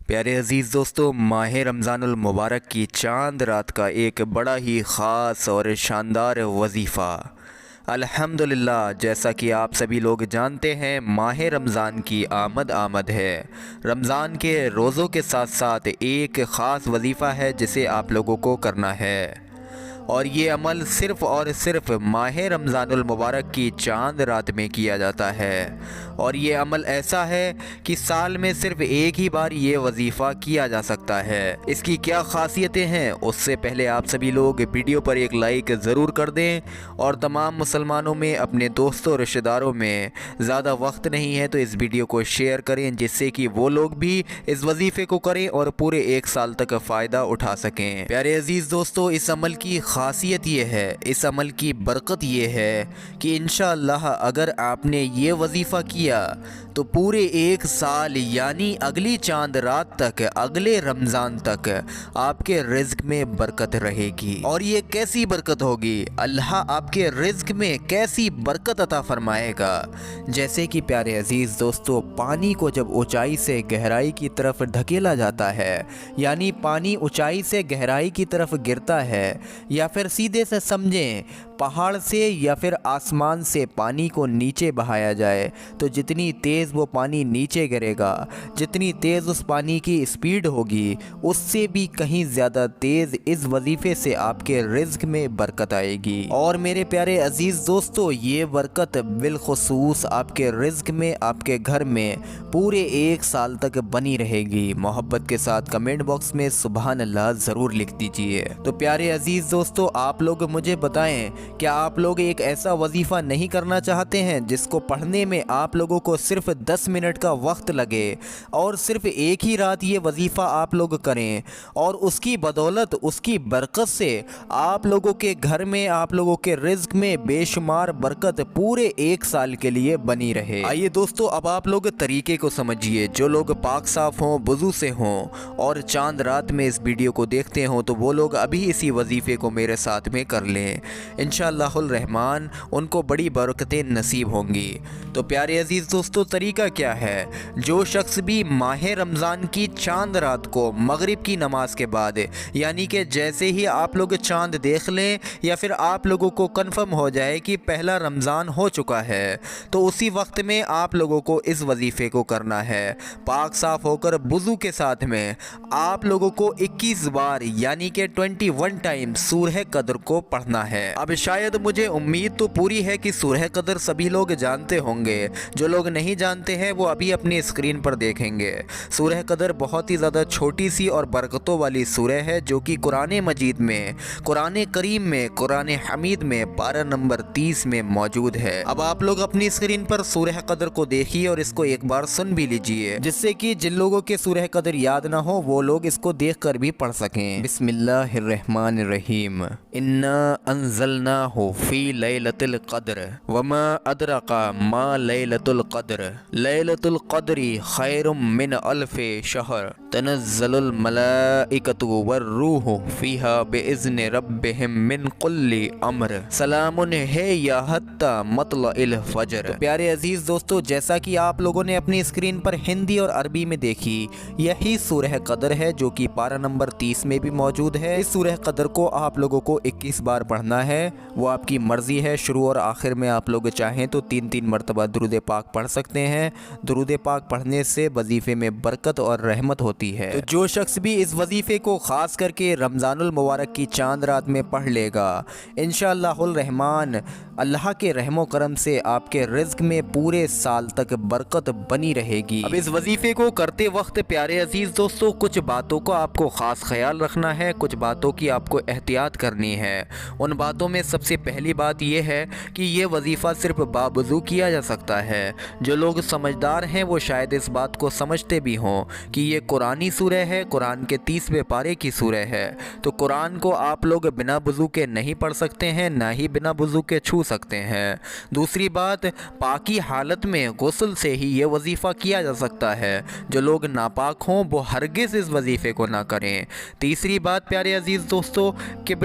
प्यारे अज़ीज़ दोस्तों, माह रमज़ानुल मुबारक की चांद रात का एक बड़ा ही ख़ास और शानदार वजीफ़ा। अल्हम्दुलिल्लाह, जैसा कि आप सभी लोग जानते हैं, माह रमज़ान की आमद आमद है। रमज़ान के रोज़ों के साथ साथ एक ख़ास वजीफ़ा है जिसे आप लोगों को करना है, और ये अमल सिर्फ़ और सिर्फ माह रमज़ानुल मुबारक की चांद रात में किया जाता है। और ये अमल ऐसा है कि साल में सिर्फ एक ही बार ये वजीफ़ा किया जा सकता है। इसकी क्या ख़ासियतें हैं, उससे पहले आप सभी लोग वीडियो पर एक लाइक ज़रूर कर दें, और तमाम मुसलमानों में, अपने दोस्तों रिश्तेदारों में ज़्यादा वक्त नहीं है तो इस वीडियो को शेयर करें, जिससे कि वो लोग भी इस वजीफ़े को करें और पूरे एक साल तक फ़ायदा उठा सकें। प्यारे अज़ीज़ दोस्तों, इस अमल की ख़ासियत ये है, इस अमल की बरकत ये है कि इंशाअल्लाह अगर आपने ये वजीफ़ा किया तो पूरे एक साल यानी अगली चांद रात तक, अगले रमज़ान तक आपके रिज़्क में बरकत रहेगी। और ये कैसी बरकत होगी, अल्लाह आपके रिज़्क में कैसी बरकत अता फरमाएगा। जैसे कि प्यारे अजीज़ दोस्तों, पानी को जब ऊंचाई से गहराई की तरफ ढकेला जाता है, यानी पानी ऊंचाई से गहराई की तरफ गिरता है, या फिर सीधे से समझें पहाड़ से या फिर आसमान से पानी को नीचे बहाया जाए, तो जितनी तेज़ वो पानी नीचे गिरेगा, जितनी तेज़ उस पानी की स्पीड होगी, उससे भी कहीं ज़्यादा तेज़ इस वजीफ़े से आपके रिज़्क में बरकत आएगी। और मेरे प्यारे अजीज़ दोस्तों, ये बरकत बिलखुसूस आपके रिज़्क में, आपके घर में पूरे एक साल तक बनी रहेगी। मोहब्बत के साथ कमेंट बॉक्स में सुभान अल्लाह ज़रूर लिख दीजिए। तो प्यारे अजीज़ दोस्तों, आप लोग मुझे बताएं, क्या आप लोग एक ऐसा वजीफ़ा नहीं करना चाहते हैं जिसको पढ़ने में आप लोगों को सिर्फ 10 मिनट का वक्त लगे, और सिर्फ एक ही रात ये वजीफ़ा आप लोग करें, और उसकी बदौलत, उसकी बरकत से आप लोगों के घर में, आप लोगों के रिज़्क में बेशुमार बरकत पूरे एक साल के लिए बनी रहे। आइए दोस्तों, अब आप लोग तरीके को समझिए। जो लोग पाक साफ़ हों, वज़ू से हों और चांद रात में इस वीडियो को देखते हों, तो वो लोग अभी इसी वजीफ़े को मेरे साथ में कर लें। इंशाअल्लाहुल रहमान उनको बड़ी बरकतें नसीब होंगी। तो प्यारे अजीज़ दोस्तों, तरीका क्या है? जो शख्स भी माह रमज़ान की चांद रात को मगरिब की नमाज के बाद, यानी कि जैसे ही आप लोग चांद देख लें या फिर आप लोगों को कन्फर्म हो जाए कि पहला रमज़ान हो चुका है, तो उसी वक्त में आप लोगों को इस वजीफ़े को करना है। पाक साफ होकर वज़ू के साथ में आप लोगों को 21 बार यानी कि 21 टाइम सूरह कद्र को पढ़ना है। अब शायद मुझे उम्मीद तो पूरी है कि सूरह कद्र सभी लोग जानते होंगे। जो लोग नहीं जानते हैं वो अभी अपनी स्क्रीन पर देखेंगे। सूरह कद्र बहुत ही ज़्यादा छोटी सी और बरकतों वाली सूरह है, जो कि कुरान मजीद में, कुरान करीम में, कुरान हमीद में पारा नंबर 30 में मौजूद है। अब आप लोग अपनी स्क्रीन पर सूरह कद्र को देखिए और इसको एक बार सुन भी लीजिए, जिससे कि जिन लोगों के सूरह कद्र याद ना हो वो लोग इसको देख कर भी पढ़ सकें। बिस्मिल्लाहिर्रहमानिर्रहीम। इन्ना अंज़लनाहु फी लैलतिल क़द्र वमा अदरका मा लैलतुल क़द्र लैलतुल क़द्री खैरुम मिन अल्फ़ि शहर तनज़्ज़लुल मलाइकतु वर्रूहु फ़ीहा बिइज़्नि रब्बिहिम मिन कुल्लि अम्र सलामुन हिया हत्ता मतलइल फ़ज्र। तो प्यारे अजीज़ दोस्तों, जैसा कि आप लोगों ने अपनी स्क्रीन पर हिंदी और अरबी में देखी, यही सूरह कद्र है जो कि पारा नंबर 30 में भी मौजूद है। इस सूरह कद्र को आप लोगों को 21 बार पढ़ना है, वो आपकी मर्ज़ी है। शुरू और आखिर में आप लोग चाहें तो 3-3 मरतबा दुरूद पाक पढ़ सकते हैं। दुरूद पाक पढ़ने से वजीफ़े में बरकत और रहमत होती है। तो जो शख्स भी इस वजीफ़े को ख़ास करके रमज़ानुल मुबारक की चांद रात में पढ़ लेगा, इंशाअल्लाहुल रहमान अल्लाह के रहमो करम से आपके रिज़्क में पूरे साल तक बरकत बनी रहेगी। अब इस वजीफ़े को करते वक्त प्यारे अजीज़ दोस्तों, कुछ बातों को आपको ख़ास ख्याल रखना है, कुछ बातों की आपको एहतियात करनी है। उन बातों में सबसे पहली बात यह है कि ये वजीफ़ा सिर्फ बावज़ू किया जा सकता है। जो लोग समझदार हैं वो शायद इस बात को समझते भी हों कि ये कुरानी सूरह है, कुरान के 30वें पारे की सूरह है, तो कुरान को आप लोग बिना वज़ू के नहीं पढ़ सकते हैं, ना ही बिना वज़ू के छू सकते हैं। दूसरी बात, पाकी हालत में गुस्ल से ही ये वजीफ़ा किया जा सकता है। जो लोग नापाक हों वो हरगिज़ इस वजीफ़े को ना करें। तीसरी बात प्यारे अजीज़ दोस्तों,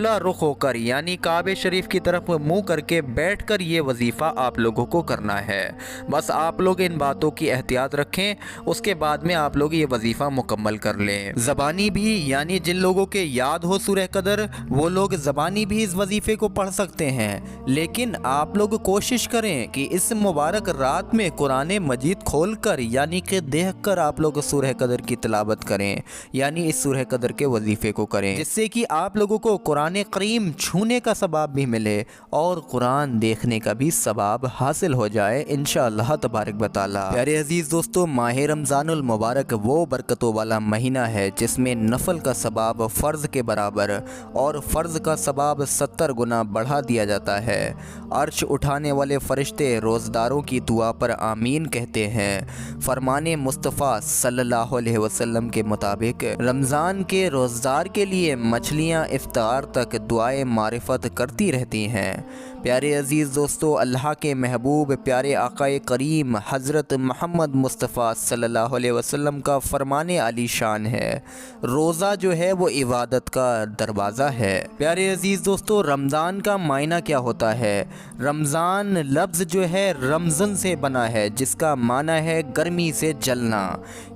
किबला रुख होकर यानी काबे शरीफ की तरफ मुंह करके बैठकर ये वजीफ़ा आप लोगों को करना है। बस आप लोग इन बातों की एहतियात रखें, उसके बाद में आप लोग ये वजीफ़ा मुकम्मल कर लें। ज़बानी भी यानी जिन लोगों के याद हो सूरह कदर वो लोग ज़बानी भी इस वजीफ़े को पढ़ सकते हैं, लेकिन आप लोग कोशिश करें कि इस मुबारक रात में कुरान मजीद खोल कर यानी कि देख कर आप लोग सूरह कदर की तिलावत करें, यानी इस सूरह कदर के वजीफ़े को करें, जिससे कि आप लोगों को कुरान करीम छूने का सवाब भी मिले और कुरान देखने का भी सवाब हासिल हो जाए इंशाअल्लाह तबारक व तआला। प्यारे अजीज़ दोस्तों, माह रमज़ानुल मुबारक वो बरकतों वाला महीना है जिसमें नफल का सवाब फ़र्ज़ के बराबर और फ़र्ज़ का सवाब 70 गुना बढ़ा दिया जाता है। अर्श उठाने वाले फ़रिश्ते रोज़दारों की दुआ पर आमीन कहते हैं। फरमाने मुस्तफ़ा सल्लल्लाहु अलैहि वसल्लम के मुताबिक रमज़ान के रोज़दार के लिए मछलियाँ इफ्तार तक दुआए मारिफत करती रहती हैं। प्यारे अजीज़ दोस्तों, अल्लाह के महबूब प्यारे आकाए करीम हज़रत मोहम्मद मुस्तफ़ा सल्लल्लाहु अलैहि वसल्लम का फरमाने आली शान है, रोज़ा जो है वो इबादत का दरवाज़ा है। प्यारे अजीज़ दोस्तों, रमज़ान का मायना क्या होता है? रमज़ान लफ्ज़ जो है रमज़न से बना है, जिसका माना है गर्मी से जलना,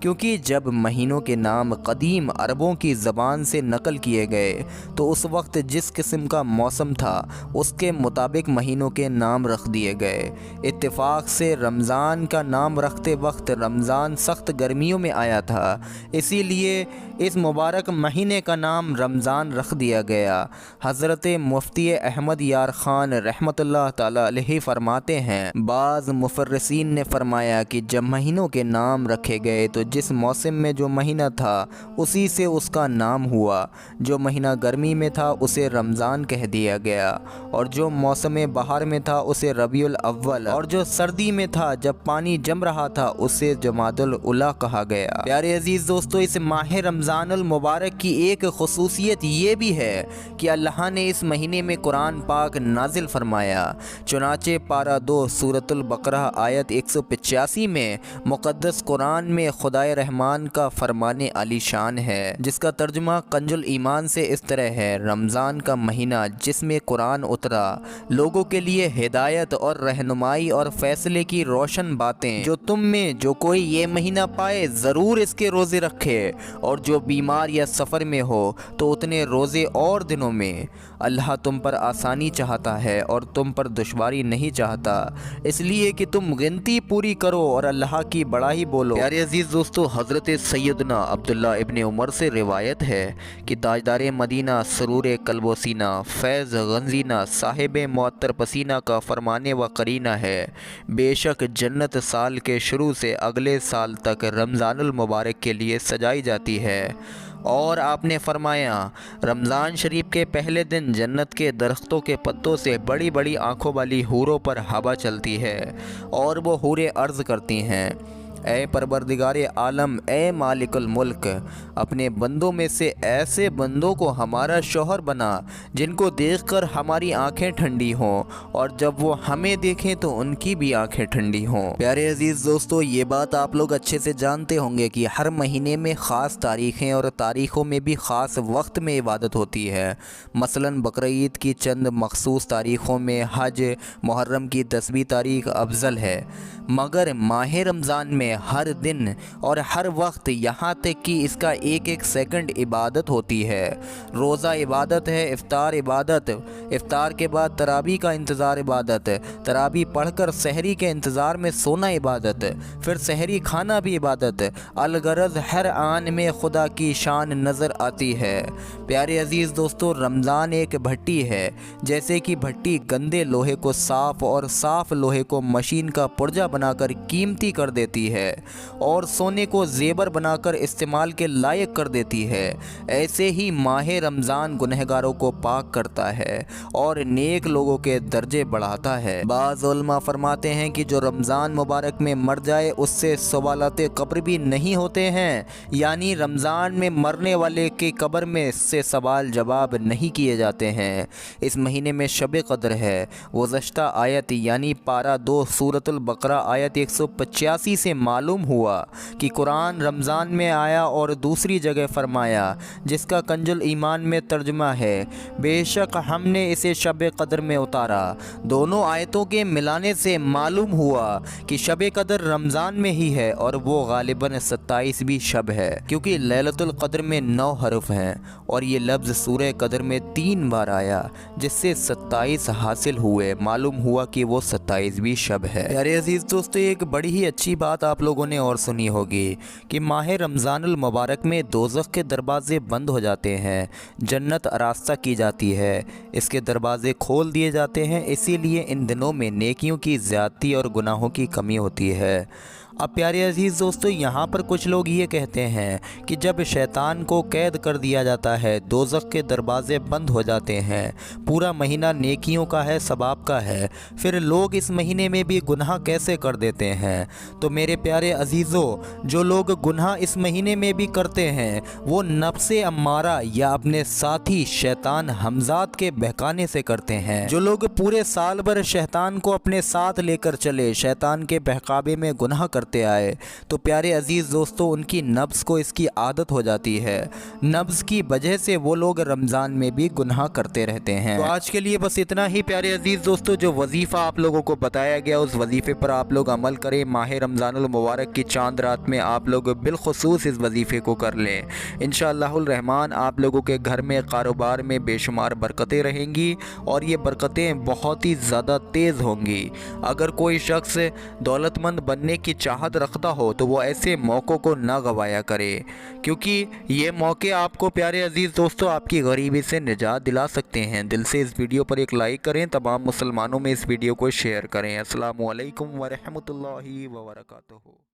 क्योंकि जब महीनों के नाम कदीम अरबों की ज़बान से नकल किए गए तो उस वक्त जिस किस्म का मौसम था उसके मुताबिक महीनों के नाम रख दिए गए। इत्तेफाक से रमज़ान का नाम रखते वक्त रमज़ान सख्त गर्मियों में आया था, इसीलिए इस मुबारक महीने का नाम रमज़ान रख दिया गया। हज़रत मुफ्ती अहमद यार ख़ान रहमतुल्लाह ताला अलैहि फरमाते हैं, बाज़ मुफर्रिसीन ने फरमाया कि जब महीनों के नाम रखे गए तो जिस मौसम में जो महीना था उसी से उसका नाम हुआ। जो महीना गर्मी में था उसे रमज़ान कह दिया गया, और जो मौसम बहार में था उसे रबीउल अव्वल, और जो सर्दी में था जब पानी जम रहा था उसे जमादुल उला कहा गया। प्यारे अजीज़ दोस्तों, इस माह रमज़ानुल मुबारक की एक खुसूसियत ये भी है कि अल्लाह ने इस महीने में कुरान पाक नाजिल फरमाया। चुनाचे पारा 2 सूरतुल बकरा आयत 185 में मुक़द्दस कुरान में खुदाए रहमान का फरमाने आली शान है, जिसका तर्जुमा कंजुल ईमान से इस तरह है, रमज़ान का महीना जिसमें कुरान उतरा, लोगों के लिए हिदायत और रहनुमाई और फ़ैसले की रोशन बातें। जो तुम में जो कोई ये महीना पाए ज़रूर इसके रोज़े रखे, और जो बीमार या सफ़र में हो तो उतने रोज़े और दिनों में। अल्लाह तुम पर आसानी चाहता है और तुम पर दुश्वारी नहीं चाहता, इसलिए कि तुम गिनती पूरी करो और अल्लाह की बड़ाई बोलो। प्यारे अजीज़ दोस्तों, हज़रत सैयदना अब्दुल्ला इब्न उमर से रिवायत है कि ताजदार मदीना सरूर कल्बो सीना फैज़ गंजीना साहिब मुअत्तर पसीना का फरमाने व करीना है, बेशक जन्नत साल के शुरू से अगले साल तक रमज़ानुल मुबारक के लिए सजाई जाती है। और आपने फरमाया, रमज़ान शरीफ के पहले दिन जन्नत के दरख्तों के पत्तों से बड़ी बड़ी आँखों वाली हूरों पर हवा चलती है और वो हूरें अर्ज़ करती हैं, ए परवरदिगारे आलम, ए मालिकुल मुल्क, अपने बंदों में से ऐसे बंदों को हमारा शौहर बना जिनको देखकर हमारी आंखें ठंडी हों, और जब वो हमें देखें तो उनकी भी आंखें ठंडी हों। प्यारे अजीज़ दोस्तों, ये बात आप लोग अच्छे से जानते होंगे कि हर महीने में ख़ास तारीख़ें और तारीख़ों में भी ख़ास वक्त में इबादत होती है। मसलन बकरीद की चंद मखसूस तारीख़ों में हज मुहर्रम की 10वीं तारीख़ अफजल है, मगर माह रमज़ान में हर दिन और हर वक्त, यहाँ तक कि इसका एक एक सेकंड इबादत होती है। रोज़ा इबादत है, इफ्तार इबादत, इफ्तार के बाद तरावी का इंतज़ार इबादत, तरावी पढ़कर सहरी के इंतज़ार में सोना इबादत, फिर सहरी खाना भी इबादत। अलगरज हर आन में खुदा की शान नज़र आती है। प्यारे अजीज़ दोस्तों, रमज़ान एक भट्टी है, जैसे कि भट्टी गंदे लोहे को साफ़ और साफ़ लोहे को मशीन का पुर्जा बनाकर कीमती कर देती है और सोने को जेबर बनाकर इस्तेमाल के लायक कर देती है, ऐसे ही माह रमज़ान गुनहगारों को पाक करता है और नेक लोगों के दर्जे बढ़ाता है। बाज़ उलमा फरमाते हैं कि जो रमज़ान मुबारक में मर जाए उससे सवालाते कब्र भी नहीं होते हैं, यानी रमज़ान में मरने वाले की कब्र में से सवाल जवाब नहीं किए जाते हैं। इस महीने में शब कद्र है। गुज़श्ता आयत यानी पारा 2 सूरतुल बकरा आयत 185 से मालूम हुआ कि कुरान रमज़ान में आया और दूसरी जगह फरमाया, जिसका कंजुल ईमान में तर्जुमा है, बेशक हमने इसे शब कदर में उतारा। दोनों आयतों के मिलाने से मालूम हुआ कि शब कदर रमज़ान में ही है और वो गालिबन 27वीं शब है, क्योंकि लैलतुल कद्र में 9 हरफ हैं और ये लफ्ज़ सूरह कद्र में 3 बार आया, जिससे 27 हासिल हुए। मालूम हुआ कि वो 27वीं शब है। प्यारे अजीज़ दोस्तों, एक बड़ी ही अच्छी बात आप लोगों ने और सुनी होगी कि माह रमज़ानुल मुबारक में दोज़ख के दरवाज़े बंद हो जाते हैं, जन्नत आरास्ता की जाती है, इसके दरवाज़े खोल दिए जाते हैं। इसीलिए इन दिनों में नेकियों की ज़्यादती और गुनाहों की कमी होती है। अब प्यारे अजीज़ दोस्तों, यहाँ पर कुछ लोग ये कहते हैं कि जब शैतान को कैद कर दिया जाता है, दोज़ख के दरवाज़े बंद हो जाते हैं, पूरा महीना नेकियों का है, सवाब का है, फिर लोग इस महीने में भी गुनाह कैसे कर देते हैं? तो मेरे प्यारे अजीज़ों, जो लोग गुनाह इस महीने में भी करते हैं वो नफ्से अम्मारा या अपने साथी शैतान हमज़ाद के बहकाने से करते हैं। जो लोग पूरे साल भर शैतान को अपने साथ लेकर चले, शैतान के बहकावे में गुनाह करते आए, तो प्यारे अजीज़ दोस्तों, उनकी नफ्स को इसकी आदत हो जाती है। नफ्स की वजह से वो लोग रमज़ान में भी गुनाह करते रहते हैं। तो आज के लिए बस इतना ही प्यारे अजीज़ दोस्तों। जो वजीफ़ा आप लोगों को बताया गया, उस वजीफ़े पर आप लोग अमल करें। माह रमज़ानुल मुबारक की चांद रात में आप लोग बिलखुसूस इस वजीफ़े को कर लें। इंशाअल्लाहुल रहमान आप लोगों के घर में, कारोबार में बेशुमार बरकतें रहेंगी और ये बरकतें बहुत ही ज़्यादा तेज़ होंगी। अगर कोई शख्स दौलतमंद बनने की चाहत रखता हो तो वो ऐसे मौक़ों को ना गवाया करे, क्योंकि ये मौके आपको प्यारे अजीज़ दोस्तों आपकी गरीबी से निजात दिला सकते हैं। दिल से इस वीडियो पर एक लाइक करें, तमाम मुसलमानों में इस वीडियो को शेयर करें। अस्सलामु अलैकुम व रहमतुल्लाहि व बरकातुहू।